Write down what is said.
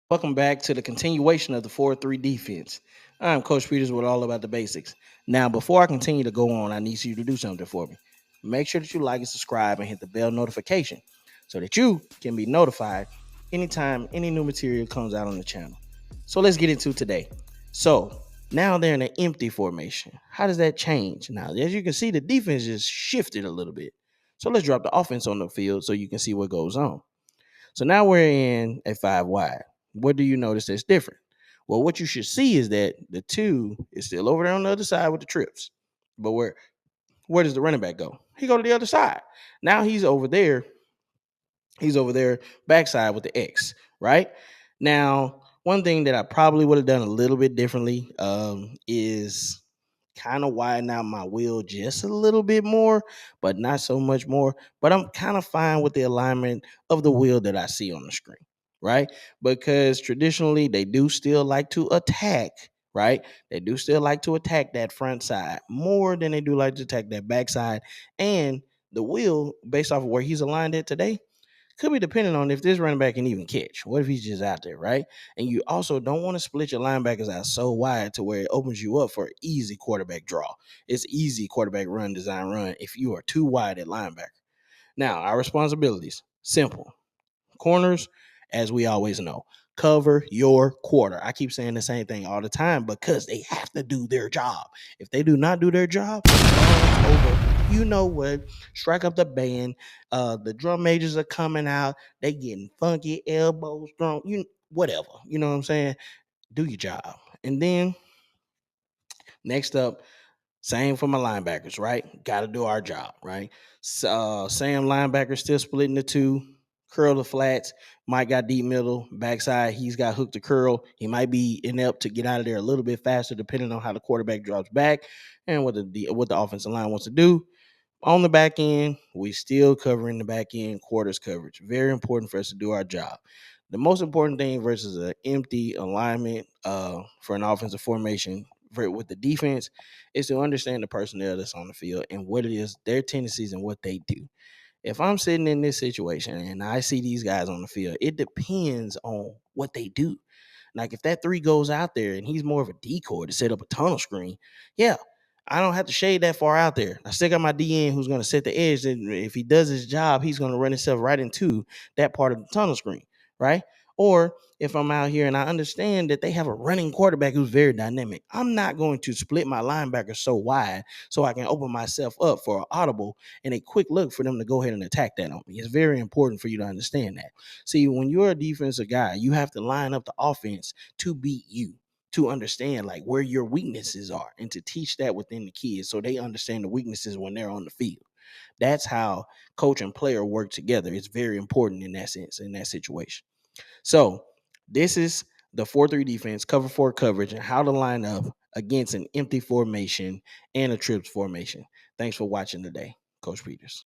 Welcome back to the continuation of the 4-3 defense. I'm Coach Peters with All About the Basics. Now, before I continue to go on, I need you to do something for me. Make sure that you like and subscribe and hit the bell notification so that you can be notified anytime any new material comes out on the channel. So let's get into today. So now they're in an empty formation. How does that change? Now, as you can see, the defense just shifted a little bit. So let's drop the offense on the field so you can see what goes on. So now we're in a five wide. What do you notice that's different? Well, what you should see is that the two is still over there on the other side with the trips. But where does the running back go? He go to the other side. Now he's over there. He's over there backside with the X, right? Now, one thing that I probably would have done a little bit differently is kind of widen out my wheel just a little bit more, but not so much more. But I'm kind of fine with the alignment of the wheel that I see on the screen, right? Because traditionally they do still like to attack, right? They do still like to attack that front side more than they do like to attack that back side. And the wheel, based off of where he's aligned at today, could be depending on if this running back can even catch. What if he's just out there, right? And you also don't want to split your linebackers out so wide to where it opens you up for an easy quarterback draw. It's easy quarterback run, design run if you are too wide at linebacker. Now, our responsibilities simple. Corners, as we always know, cover your quarter. I keep saying the same thing all the time because they have to do their job. If they do not do their job, it's over. You know what? Strike up the band. The drum majors are coming out. They getting funky, elbows thrown. You whatever. You know what I'm saying? Do your job. And then next up, same for my linebackers, right? Got to do our job, right? So, Sam linebacker still splitting the two, curl the flats. Mike got deep middle, backside. He's got hook to curl. He might be inept to get out of there a little bit faster, depending on how the quarterback drops back and what the offensive line wants to do. On the back end, we still covering the back end quarters coverage. Very important for us to do our job. The most important thing versus an empty alignment for an offensive formation with the defense is to understand the personnel that's on the field and what it is, their tendencies and what they do. If I'm sitting in this situation and I see these guys on the field, it depends on what they do. Like if that three goes out there and he's more of a decoy to set up a tunnel screen, yeah, I don't have to shade that far out there. I still got my DN who's going to set the edge. And if he does his job, he's going to run himself right into that part of the tunnel screen, right? Or if I'm out here and I understand that they have a running quarterback who's very dynamic, I'm not going to split my linebacker so wide so I can open myself up for an audible and a quick look for them to go ahead and attack that on me. It's very important for you to understand that. See, when you're a defensive guy, you have to line up the offense to beat you, to understand like where your weaknesses are and to teach that within the kids so they understand the weaknesses when they're on the field. That's how coach and player work together. It's very important in that sense, in that situation. So this is the 4-3 defense, cover four coverage, and how to line up against an empty formation and a trips formation. Thanks for watching today, Coach Peters.